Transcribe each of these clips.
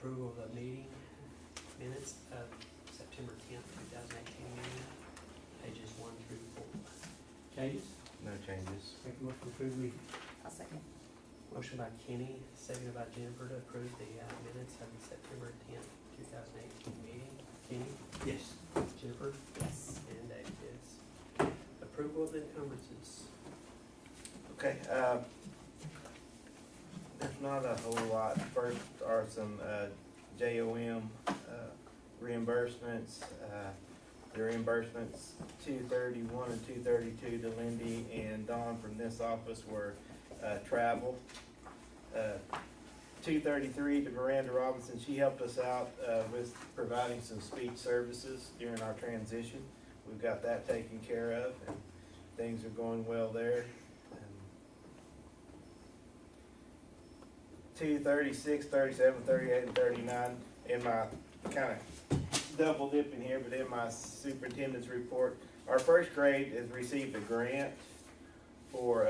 approval of the meeting minutes of September 10th, 2018 meeting, pages 1 through 4. Changes? No changes. Make a motion to approve the I'll second. Motion by Kenny, seconded by Jennifer to approve the minutes of the September 10th, 2018 meeting. Kenny? Yes. Jennifer? Yes. And Dave, yes. Approval of encumbrances. Okay, there's not a whole lot. First are some JOM reimbursements. The reimbursements 231 and 232 to Lindy and Dawn from this office were travel. 233 to Miranda Robinson. She helped us out with providing some speech services during our transition. We've got that taken care of, and things are going well there. 236, 37, 38, and 39 in my kind of double dipping here, but in my superintendent's report, our first grade has received a grant for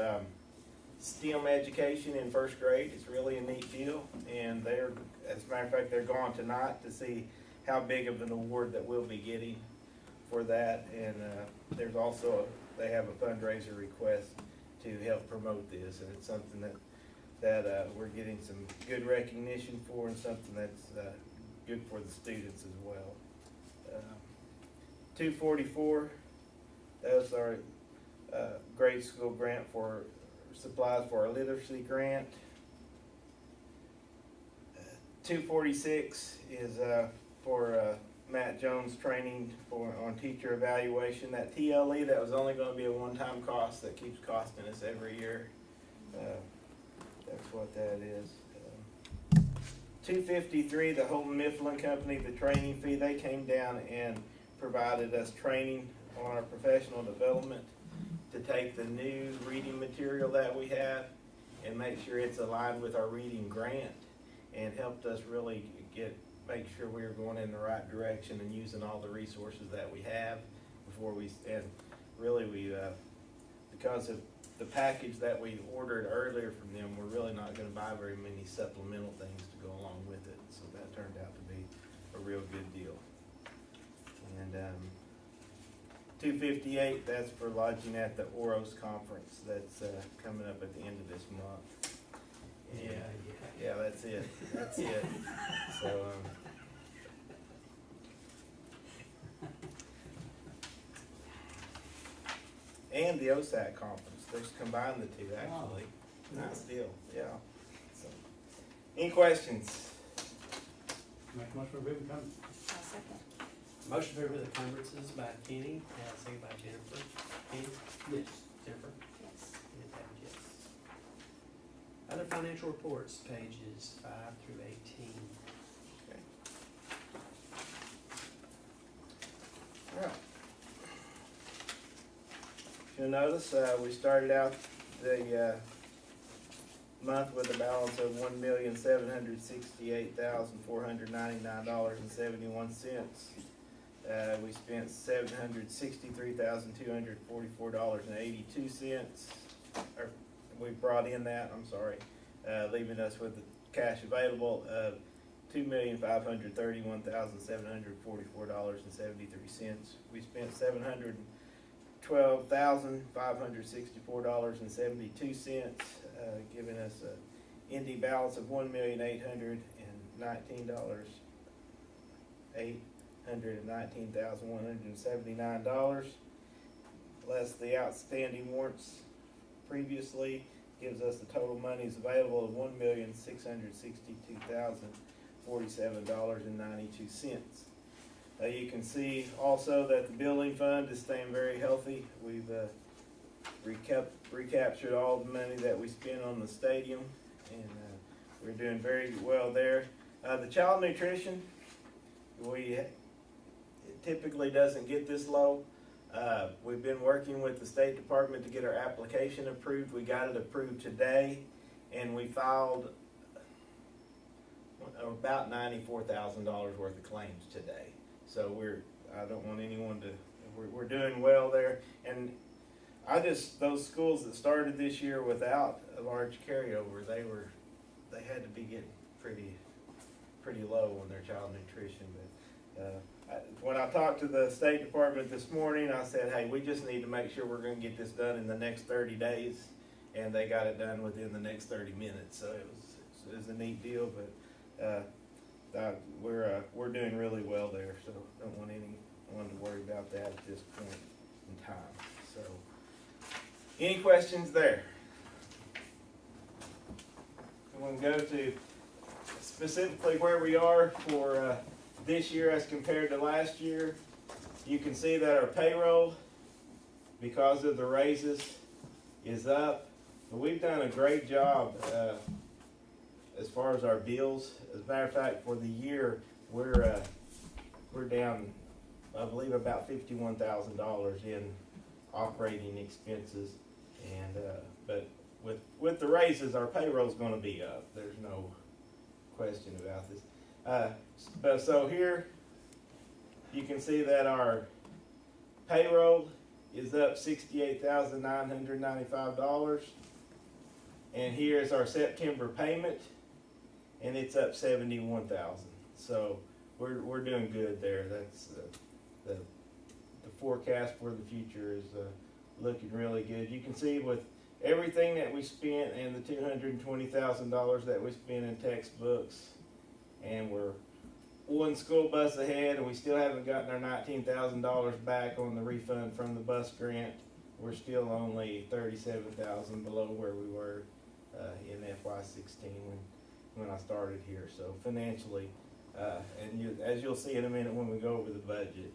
STEM education in first grade. It's really a neat deal, and they're, as a matter of fact, they're going tonight to see how big of an award that we'll be getting for that. And there's also, they have a fundraiser request to help promote this, and it's something that we're getting some good recognition for, and something that's good for the students as well. 244, that was our grade school grant for supplies for our literacy grant. 246 is for Matt Jones training on teacher evaluation. That TLE, that was only going to be a one-time cost that keeps costing us every year. That's what that is. 253, the Holton Mifflin Company, the training fee, they came down and provided us training on our professional development to take the new reading material that we have and make sure it's aligned with our reading grant, and helped us really make sure we were going in the right direction and using all the resources that we have before we, and really we, because of the package that we ordered earlier from them, we're really not going to buy very many supplemental things to go along with it. So that turned out to be a real good deal. And 258, that's for lodging at the Oros conference that's coming up at the end of this month. And yeah, that's it. That's it. So. And the OSAC conference. There's combined the two, actually. Wow. Nice deal, yeah. So, any questions? Make a motion to approve the I'll second. Motion to approve the encumbrances by Kenny, seconded by Jennifer. Kenny? Yes. Jennifer? Yes. And David, yes. Other financial reports, pages 5 through 18. Okay. All right. You'll notice we started out the month with a balance of $1,768,499.71. We spent $763,244.82. Or we brought in that. I'm sorry, leaving us with the cash available of $2,531,744.73. We spent $712,564.72, giving us an ending balance of $1,819,179, less the outstanding warrants previously, gives us the total monies available of $1,662,047.92. You can see also that the building fund is staying very healthy. We've recaptured all the money that we spent on the stadium, and we're doing very well there. The child nutrition, it typically doesn't get this low. We've been working with the State Department to get our application approved. We got it approved today, and we filed about $94,000 worth of claims today. So I don't want anyone to, we're doing well there. And those schools that started this year without a large carryover, they had to be getting pretty pretty low on their child nutrition. But when I talked to the State Department this morning, I said, hey, we just need to make sure we're going to get this done in the next 30 days, and they got it done within the next 30 minutes. So it was a neat deal, but we're doing really well there. So don't want anyone to worry about that at this point in time. So any questions there? I'm going to go to specifically where we are for this year as compared to last year. You can see that our payroll, because of the raises, is up. But we've done a great job as far as our bills. As a matter of fact, for the year, we're down, I believe, about $51,000 in operating expenses. And but with the raises, our payroll's going to be up. There's no question about this. But so here you can see that our payroll is up $68,995, and here's our September payment, and it's up $71,000. So we're doing good there. That's the forecast for the future is looking really good. You can see with everything that we spent and the $220,000 that we spent in textbooks, and we're one school bus ahead, and we still haven't gotten our $19,000 back on the refund from the bus grant. We're still only $37,000 below where we were in FY16 when I started here. So financially, and as you'll see in a minute when we go over the budget,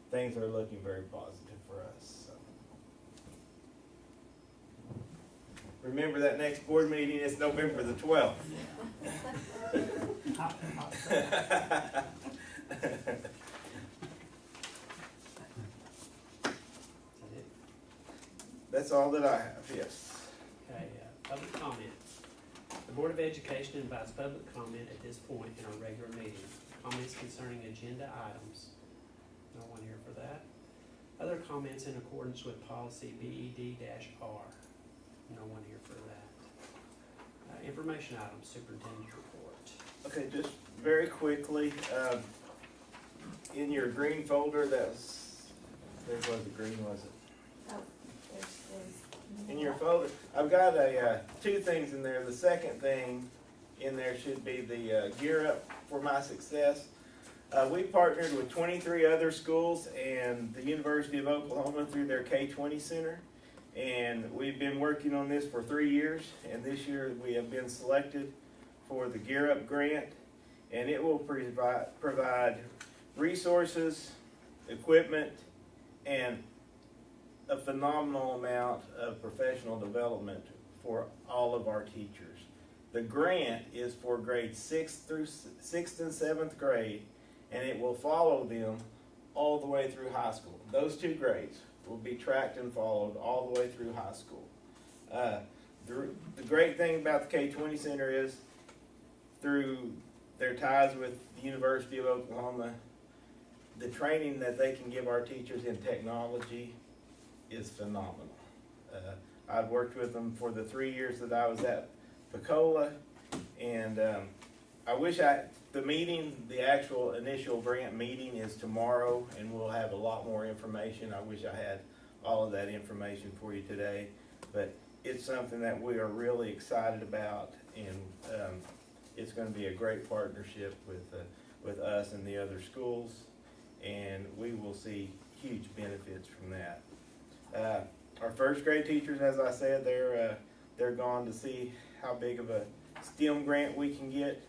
things are looking very positive for us. So. Remember that next board meeting is November the 12th. That's all that I have, yes. Okay, public comment. The Board of Education invites public comment at this point in our regular meeting. Comments concerning agenda items. No one here for that. Other comments in accordance with policy BED-R. No one here for that. Information items, superintendent's report. Okay, just very quickly, in your green folder, there wasn't green, was it? Oh, there's In your folder, I've got two things in there. The second thing in there should be the Gear Up for My Success. We partnered with 23 other schools and the University of Oklahoma through their K-20 Center. And we've been working on this for 3 years, and this year we have been selected for the Gear Up grant, and it will provide resources, equipment, and a phenomenal amount of professional development for all of our teachers. The grant is for grades 6th and 7th grade, and it will follow them all the way through high school. Those two grades will be tracked and followed all the way through high school. The great thing about the K-20 Center is through their ties with the University of Oklahoma, the training that they can give our teachers in technology is phenomenal. I've worked with them for the 3 years that I was at Pecola, and the actual initial grant meeting is tomorrow, and we'll have a lot more information. I wish I had all of that information for you today, but it's something that we are really excited about, and it's going to be a great partnership with us and the other schools, and we will see huge benefits from that. Our first grade teachers, as I said, they're gone to see how big of a STEM grant we can get.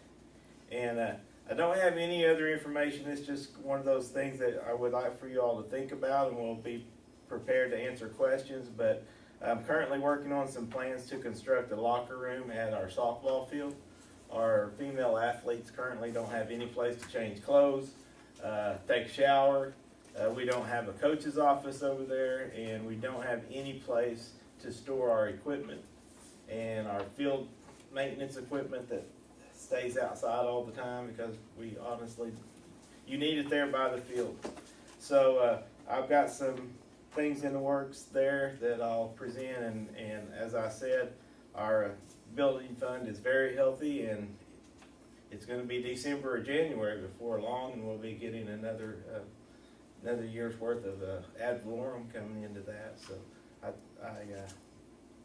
And I don't have any other information. It's just one of those things that I would like for you all to think about, and we'll be prepared to answer questions. But I'm currently working on some plans to construct a locker room at our softball field. Our female athletes currently don't have any place to change clothes, take a shower. We don't have a coach's office over there, and we don't have any place to store our equipment and our field maintenance equipment that stays outside all the time, because you need it there by the field. So I've got some things in the works there that I'll present, and as I said, our building fund is very healthy, and it's gonna be December or January before long, and we'll be getting another year's worth of, ad valorem coming into that, so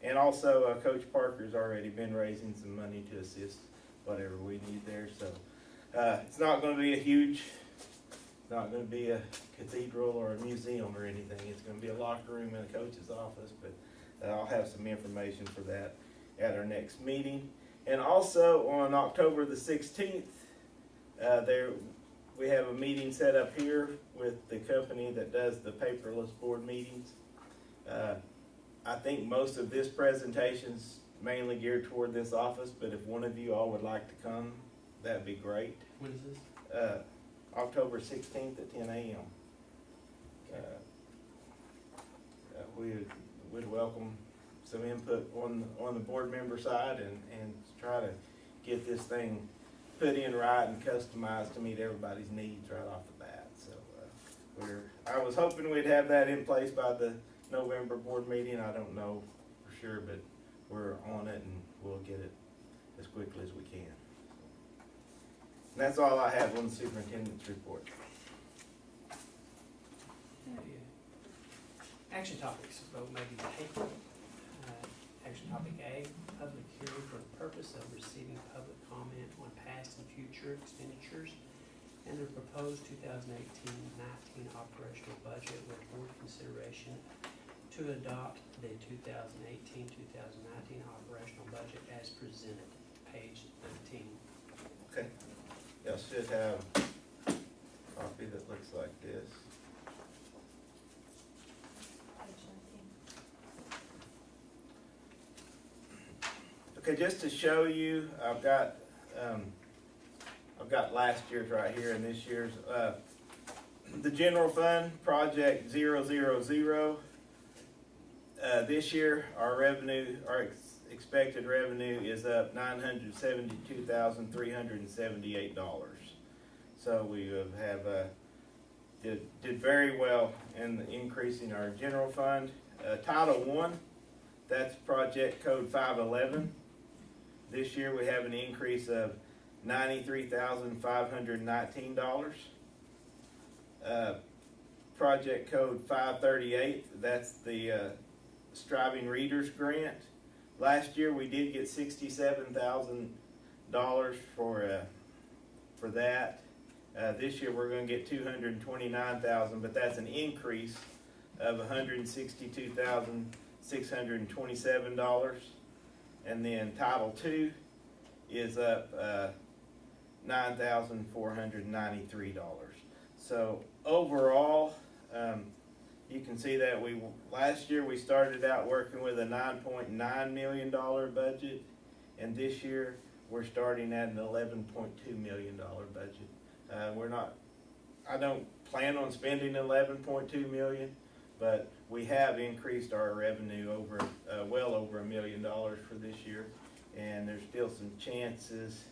and also, Coach Parker's already been raising some money to assist whatever we need there, so, it's not gonna be not gonna be a cathedral or a museum or anything, it's gonna be a locker room and a coach's office, but I'll have some information for that at our next meeting. And also on October the 16th, we have a meeting set up here with the company that does the paperless board meetings. I think most of this presentation's mainly geared toward this office, but if one of you all would like to come, that'd be great. When is this? October 16th at 10 a.m. We would welcome some input on the board member side and try to get this thing put in right and customized to meet everybody's needs right off the bat. So I was hoping we'd have that in place by the November board meeting. I don't know for sure, but we're on it and we'll get it as quickly as we can. And that's all I have on the superintendent's report. Action topics, vote may be taken. Action topic A, public hearing for the purpose of receiving public comment on past and future expenditures and the proposed 2018-19 operational budget with board consideration to adopt the 2018-2019 operational budget as presented, page 13. Okay. Y'all should have a copy that looks like this. Okay, just to show you, I've got last year's right here and this year's. The general fund project 000. This year, our expected revenue is up $972,378. So we have did very well in increasing our general fund. Title I, that's project code 511. This year we have an increase of $93,519. Project code 538, that's the Striving Readers Grant. Last year we did get $67,000 for that. This year we're going to get $229,000, but that's an increase of $162,627. And then Title II is up $9,493. So overall, you can see that last year we started out working with a $9.9 million budget, and this year we're starting at an $11.2 million budget. I don't plan on spending $11.2 million, but we have increased our revenue well over $1 million for this year, and there's still some chances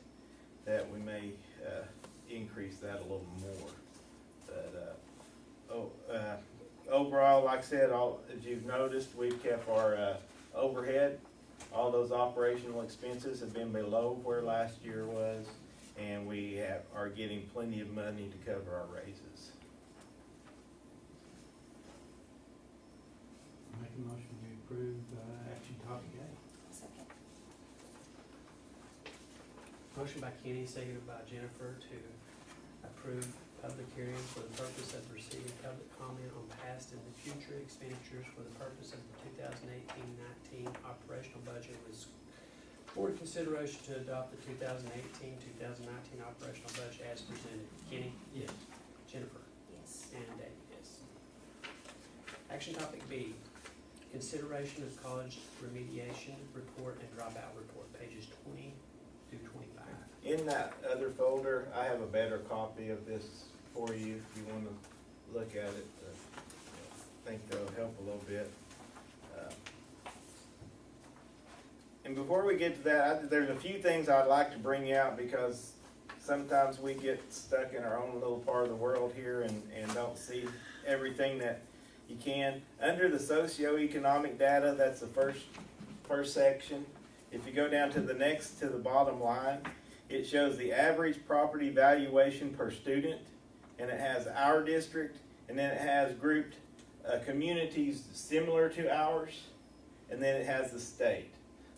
that we may increase that a little more. But overall, like I said, as you've noticed, we've kept our overhead. All those operational expenses have been below where last year was, and we are getting plenty of money to cover our raises. Make a motion to approve action topic A. Second. Motion by Kenny, seconded by Jennifer to approve public hearing for the purpose of receiving public comment on past and the future expenditures for the purpose of the 2018-19 operational budget with board consideration to adopt the 2018-2019 operational budget as presented. Kenny? Yes. Jennifer? Yes. And Dave, yes. Action topic B, consideration of college remediation report and dropout report, pages 20 through 25. In that other folder, I have a better copy of this for you if you want to look at it. I think that'll help a little bit. And before we get to that, there's a few things I'd like to bring out because sometimes we get stuck in our own little part of the world here and don't see everything that you can. Under the socioeconomic data, that's the first section. If you go down to the bottom line, it shows the average property valuation per student, and it has our district, and then it has grouped communities similar to ours, and then it has the state.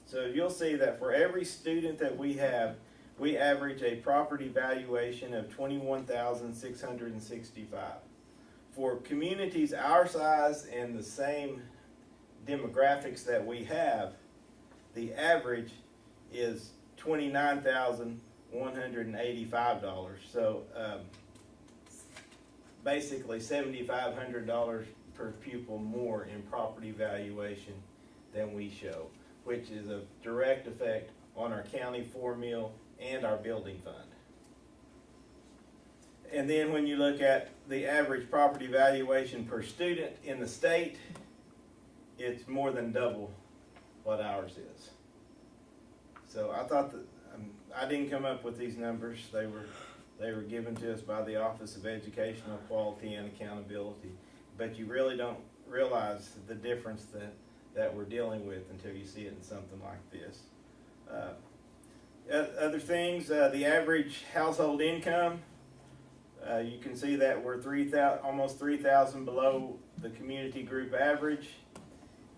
So you'll see that for every student that we have, we average a property valuation of $21,665. For communities our size and the same demographics that we have, the average is $29,185. So basically $7,500 per pupil more in property valuation than we show, which is a direct effect on our county 4 mil and our building fund. And then when you look at the average property valuation per student in the state, it's more than double what ours is. So I thought that, I didn't come up with these numbers. They were given to us by the Office of Educational Quality and Accountability. But you really don't realize the difference that we're dealing with until you see it in something like this. Other things, the average household income, you can see that we're almost 3,000 below the community group average,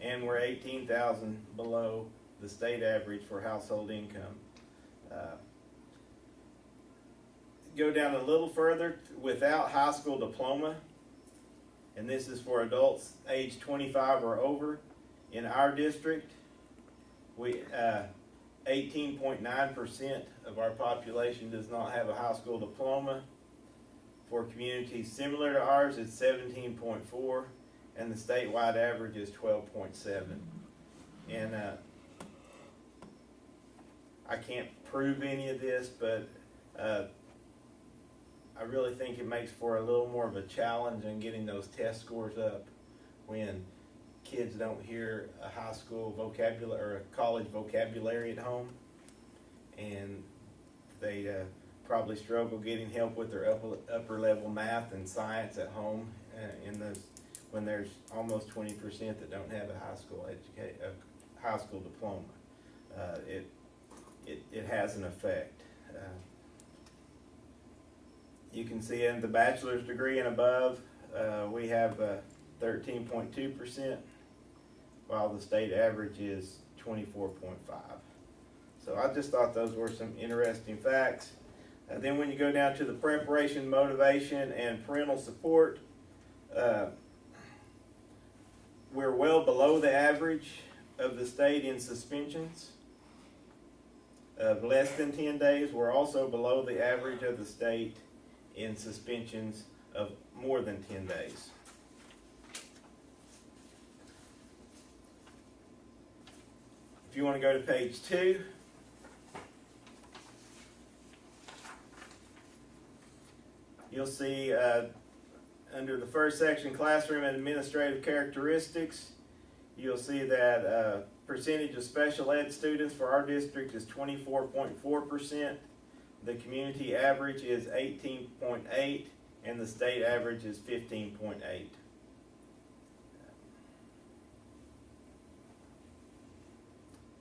and we're 18,000 below the state average for household income. Go down a little further, without high school diploma, and this is for adults age 25 or over. In our district, we 18.9% of our population does not have a high school diploma. For communities similar to ours, it's 17.4, and the statewide average is 12.7. And I can't prove any of this, but I really think it makes for a little more of a challenge in getting those test scores up when kids don't hear a high school vocabulary or a college vocabulary at home, and they probably struggle getting help with their upper level math and science at home when there's almost 20% that don't have a high school diploma. It has an effect. You can see in the bachelor's degree and above, we have 13.2%, while the state average is 24.5. So I just thought those were some interesting facts. Then when you go down to the preparation, motivation, and parental support, we're well below the average of the state in suspensions of less than 10 days. We're also below the average of the state in suspensions of more than 10 days. If you want to go to page 2, you'll see under the first section, classroom and administrative characteristics, you'll see that percentage of special ed students for our district is 24.4%. The community average is 18.8%, and the state average is 15.8%.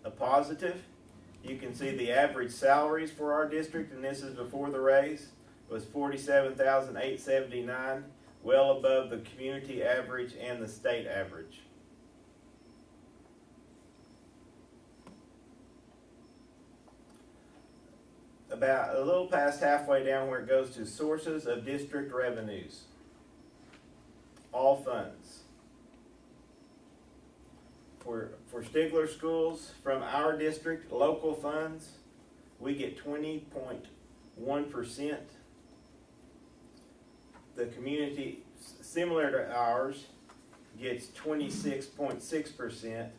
A positive, you can see the average salaries for our district, and this is before the raise, was $47,879, well above the community average and the state average. About a little past halfway down where it goes to sources of district revenues. All funds. For Stigler schools from our district, local funds, we get 20.1%. The community similar to ours gets 26.6%,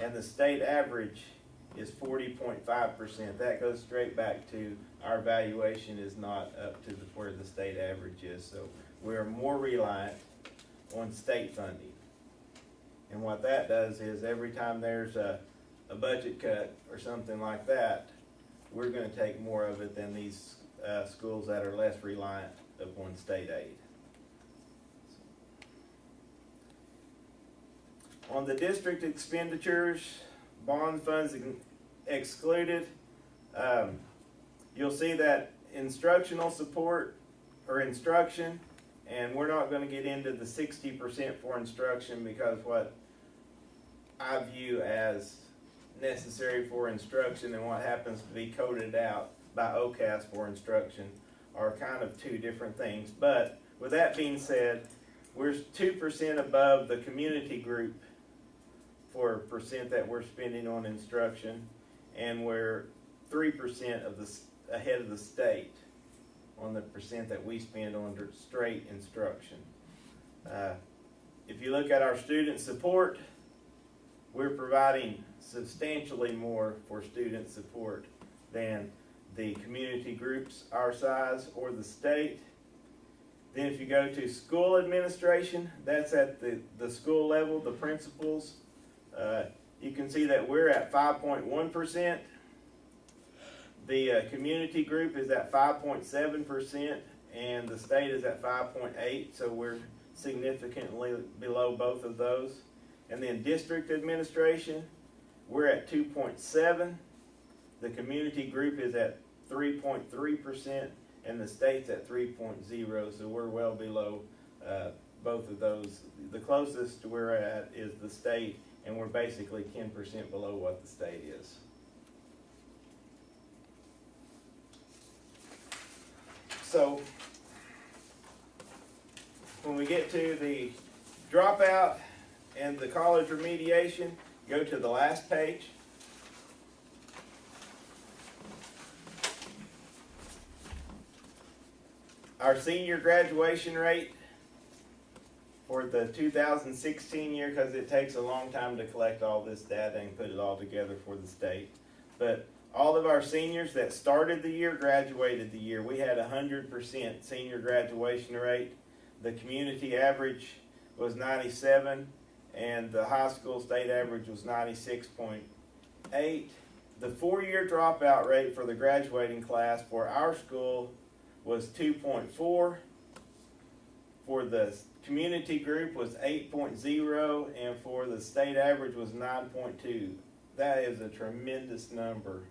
and the state average is 40.5%. That goes straight back to our valuation is not up to where the state average is. So we're more reliant on state funding. And what that does is every time there's a budget cut or something like that, we're going to take more of it than these schools that are less reliant upon state aid. On the district expenditures, bond funds excluded, you'll see that instructional support or instruction, and we're not gonna get into the 60% for instruction because what I view as necessary for instruction and what happens to be coded out by OCAS for instruction are kind of two different things. But with that being said, we're 2% above the community group for percent that we're spending on instruction, and we're 3% ahead of the state on the percent that we spend on straight instruction. If you look at our student support, we're providing substantially more for student support than the community groups our size or the state. Then if you go to school administration, that's at the school level, the principals. You can see that we're at 5.1%. The community group is at 5.7%, and the state is at 5.8%, so we're significantly below both of those. And then district administration, we're at 2.7%. The community group is at 3.3%, and the state's at 3.0%, so we're well below both of those. The closest we're at is the state, and we're basically 10% below what the state is. So when we get to the dropout and the college remediation, go to the last page. Our senior graduation rate for the 2016 year, because it takes a long time to collect all this data and put it all together for the state. But all of our seniors that started the year graduated the year. We had 100% senior graduation rate. The community average was 97, and the high school state average was 96.8. The 4-year dropout rate for the graduating class for our school was 2.4. For the community group was 8.0, and for the state average was 9.2. That is a tremendous number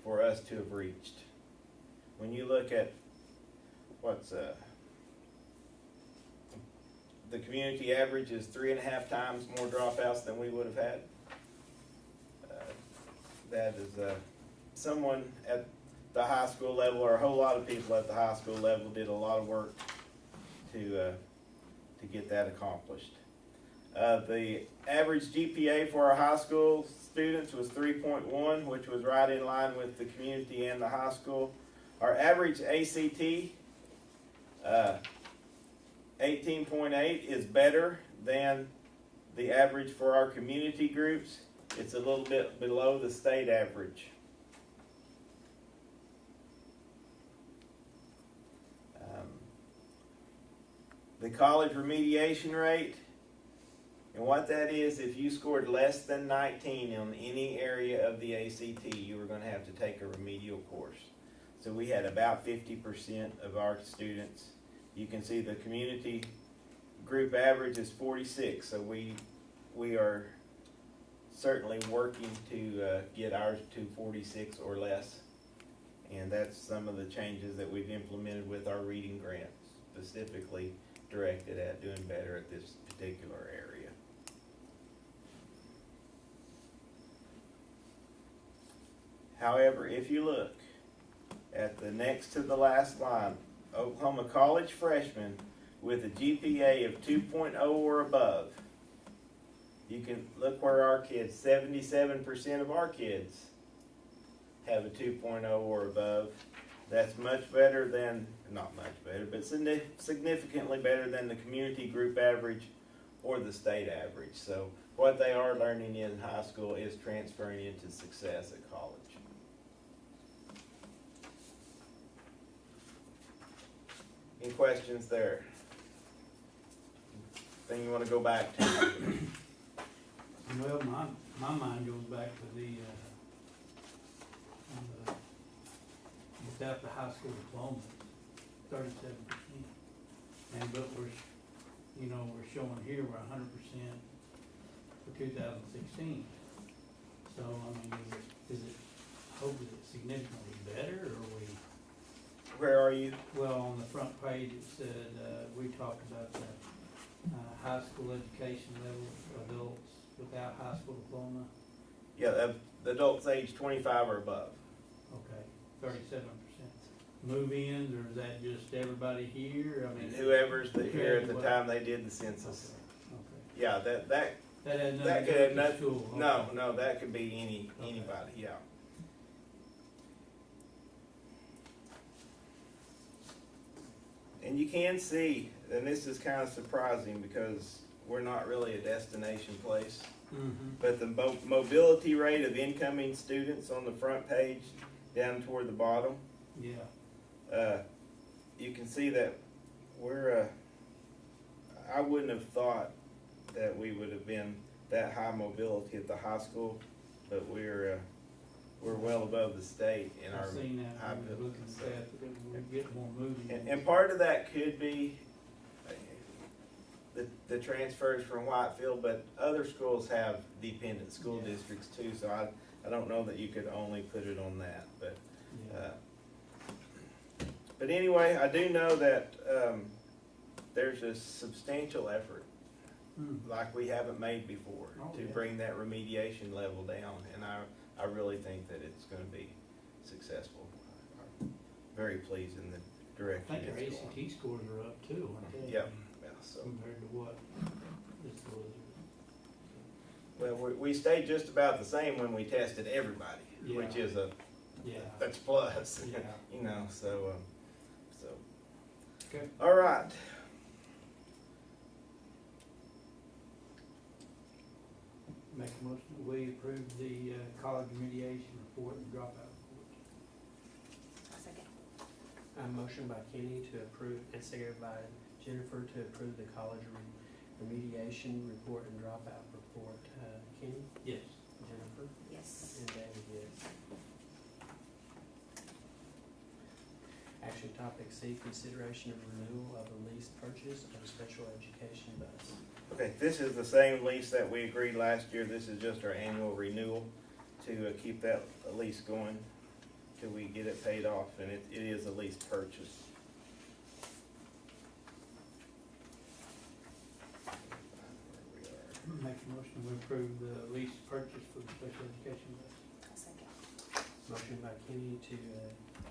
for us to have reached. When you look at what's the community average is 3.5 times more dropouts than we would have had. That is someone at the high school level, or a whole lot of people at the high school level, did a lot of work to get that accomplished. The average GPA for our high school students was 3.1, which was right in line with the community and the high school. Our average ACT, 18.8, is better than the average for our community groups. It's a little bit below the state average. The college remediation rate, and what that is, if you scored less than 19 in any area of the ACT, you were going to have to take a remedial course. So we had about 50% of our students. You can see the community group average is 46, so we are certainly working to get ours to 46 or less. And that's some of the changes that we've implemented with our reading grants, specifically directed at doing better at this particular area. However, if you look at the next to the last line, Oklahoma college freshmen with a GPA of 2.0 or above, you can look where our kids, 77% of our kids have a 2.0 or above. That's much better than, not much better, but significantly better than the community group average or the state average. So what they are learning in high school is transferring into success at college. Any questions there? Thing you want to go back to? Well, my mind goes back to without the high school diploma, 37%. But we're showing here we're 100% for 2016. So I mean, is it significantly better, or are we Where are you? Well, on the front page, it said, we talked about the, high school education level, adults without high school diploma. Yeah, adults age 25 or above. Okay, 37%. Move-ins, or is that just everybody here? I mean, Whoever's here at the what? time they did the census. Okay. Yeah, that That had that nothing could to have do nothing. with school. Okay. No, that could be anybody. Yeah. And you can see, and this is kind of surprising because we're not really a destination place, Mhm. but the mobility rate of incoming students on the front page down toward the bottom, Yeah. you can see that we're, I wouldn't have thought that we would have been that high mobility at the high school, but we're well above the state in our I've seen that, high I was mobility. looking at that, we get more moving. And part of that could be the transfers from Whitefield, but other schools have dependent school Yeah. districts too, so I don't know that you could only put it on that, but, Yeah. but anyway, I do know that, there's a substantial effort, like we haven't made before, Oh, to yeah. bring that remediation level down, and I really think that it's gonna be successful. I'm very pleased in the I direction think our it's going. ACT scores are up too, aren't they? Yep. Yeah, so, Compared to what this was. well, we stayed just about the same when we tested everybody, which Yeah. is Yeah. that's plus, Yeah. you know, so. Okay. All right. Make a motion that we approve the college remediation report and dropout report. I'll second. A motion by Kenny to approve, and seconded by Jennifer to approve the college remediation report and dropout report. Kenny? Yes. Jennifer? Yes. And David, yes. Action topic C, consideration of renewal of a lease purchase of a special education bus. Okay, this is the same lease that we agreed last year. This is just our annual renewal to keep that lease going till we get it paid off, and it is a lease purchase. Make a motion to approve the lease purchase for the special education bus. I'll second. Motion by Kenny to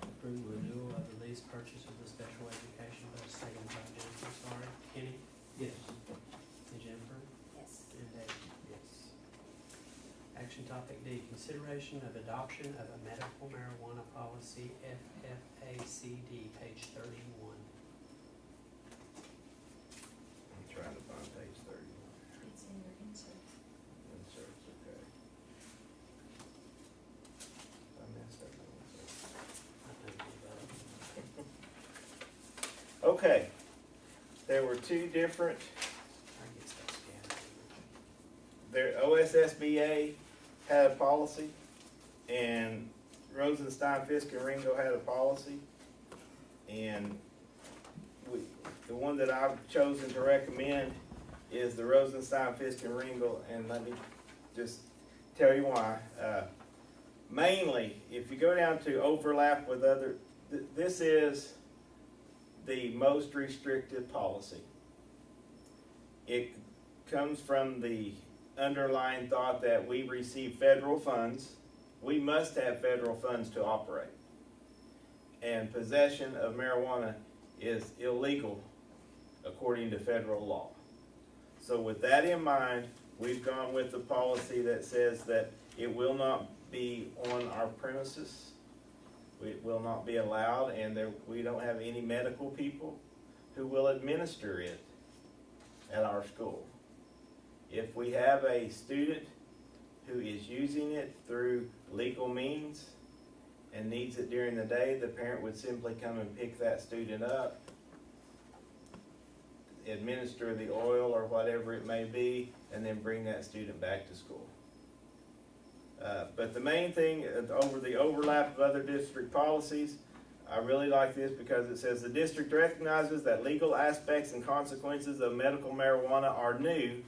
approve renewal of the lease purchase of the special education bus, seconded by Jennifer, sorry. Kenny? Yes. And Jennifer? Yes. And David, yes. Action topic D, consideration of adoption of a medical marijuana policy, FFACD, page 31. I'm trying to find page 31. It's in your inserts. Inserts, okay. I messed up my inserts. I think we Okay, there were two different, I get stuff scanned. their OSSBA had a policy, and Rosenstein, Fisk, and Ringo had a policy, and the one that I've chosen to recommend is the Rosenstein, Fisk, and Ringo, and let me just tell you why. Mainly, if you go down to overlap with other, this is the most restrictive policy. It comes from the underlying thought that we receive federal funds. We must have federal funds to operate. And possession of marijuana is illegal according to federal law. So with that in mind, we've gone with the policy that says that it will not be on our premises. It will not be allowed, and we don't have any medical people who will administer it at our school. If we have a student who is using it through legal means and needs it during the day, the parent would simply come and pick that student up, administer the oil or whatever it may be, and then bring that student back to school. But the main thing, over the overlap of other district policies, I really like this because it says the district recognizes that legal aspects and consequences of medical marijuana are new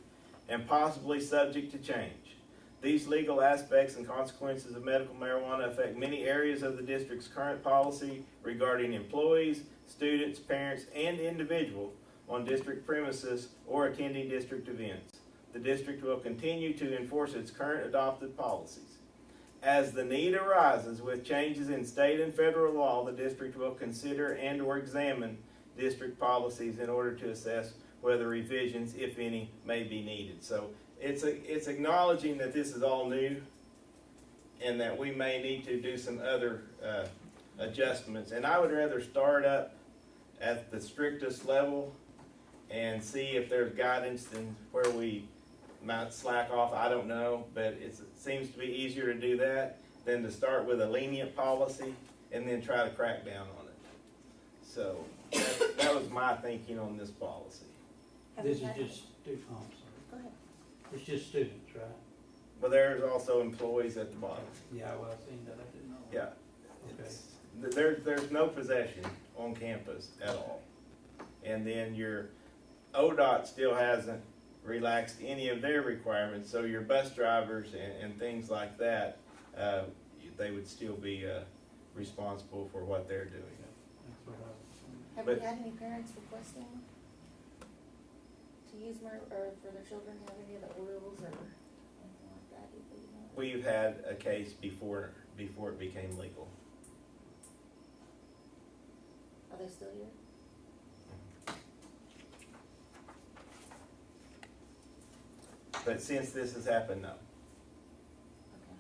and possibly subject to change. These legal aspects and consequences of medical marijuana affect many areas of the district's current policy regarding employees, students, parents, and individuals on district premises or attending district events. The district will continue to enforce its current adopted policies. As the need arises with changes in state and federal law, the district will consider and/or examine district policies in order to assess whether revisions, if any, may be needed. So it's acknowledging that this is all new and that we may need to do some other adjustments. And I would rather start up at the strictest level and see if there's guidance than where we might slack off. I don't know, but it seems to be easier to do that than to start with a lenient policy and then try to crack down on it. So that was my thinking on this policy. This is just student, oh, I'm sorry. Go ahead. It's just students, right? But there's also employees at the bottom. Yeah, well, I've seen that, I didn't know. Yeah. Okay. There's no possession on campus at all. And then your ODOT still hasn't relaxed any of their requirements, so your bus drivers and things like that, they would still be responsible for what they're doing. That's what I was. Have But- we had any parents requesting to use or for their children to have any of the oils or anything like that? Do you know? We've had a case before it became legal. Are they still here? But since this has happened, no. Okay.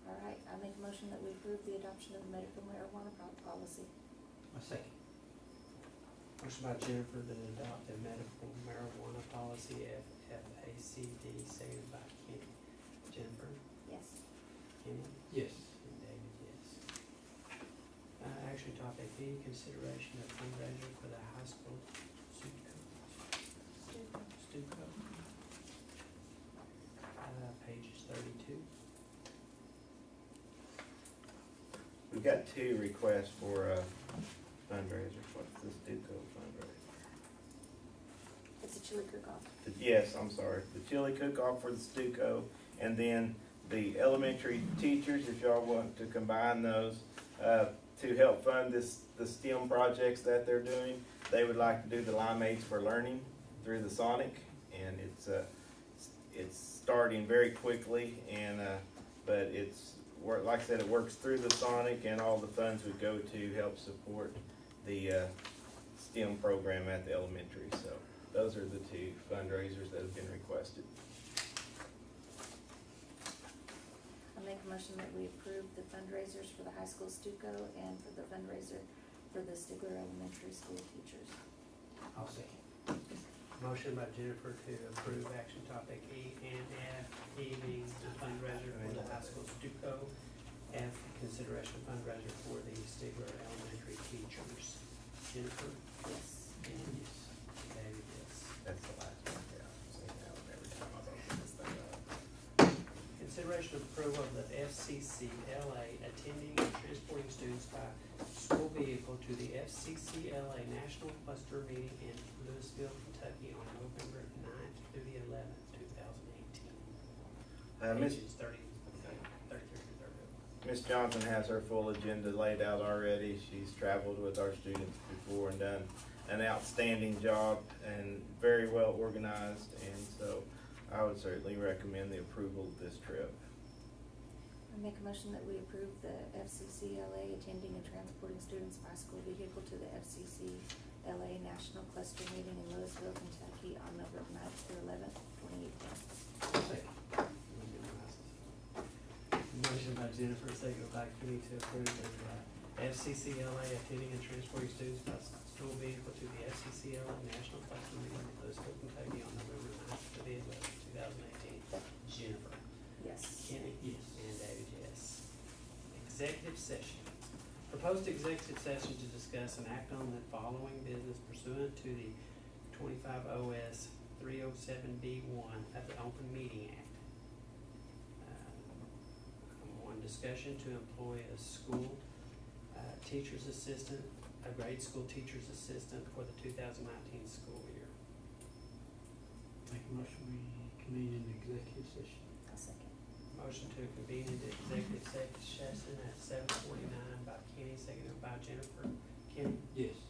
All right, I make a motion that we approve the adoption of the medical marijuana policy. A second. Motion by Jennifer to adopt a medical marijuana policy, FFACD, seconded by Kenny. Jennifer, Yes. Kenny, Yes. and David, yes. Action topic B, consideration of fundraiser for the high school Stuco. Pages 32. We've got two requests for fundraisers. What's this Duco fundraiser? It's a chili cook-off. Yes, I'm sorry. The chili cook-off for the Stuco, and then the elementary teachers, if y'all want to combine those to help fund the STEM projects that they're doing. They would like to do the Limeades for Learning through the Sonic, and it's starting very quickly, and but like I said, it works through the Sonic, and all the funds would go to help support the STEM program at the elementary. So those are the two fundraisers that have been requested. I make a motion that we approve the fundraisers for the high school Stuco and for the fundraiser for the Stigler Elementary School teachers. I'll second. Motion by Jennifer to approve action topic E and F, E being the fundraiser for the high school Stuco, F, consideration fundraiser for the Stigler Elementary teachers. Jennifer, Yes. and David, yes. That's the last one. Yeah, I'm saying that one every time I open this thing up. Consideration of approval of the FCCLA attending and transporting students by school vehicle to the FCCLA National Cluster Meeting in Louisville, Kentucky on November 9th through the 11th, 2018. Miss Pages 33 to 38. Ms. Johnson has her full agenda laid out already. She's traveled with our students before and done an outstanding job and very well organized, and so I would certainly recommend the approval of this trip. I make a motion that we approve the FCCLA attending and transporting students by school vehicle to the FCCLA National Cluster Meeting in Louisville, Kentucky on November 9th through 11th, 2018. Second. Motion by Jennifer, second by Kenny to approve the FCCLA attending and transporting students by school vehicle to the FCCLA National Cluster Meeting in Louisville, Kentucky on November 9th to the 11th, 2018. Jennifer, Yes. Kenny, Yes. and David, yes. Executive session. Proposed executive session to discuss and act on the following business pursuant to the 25 OS 307B1 of the Open Meeting Act. One, discussion to employ a school teacher's assistant, a grade school teacher's assistant for the 2019 school year. Make a motion we convene in executive session. I'll second. Motion to convene into executive session at 7:49 by Kenny, seconded by Jennifer. Kenny? Yes.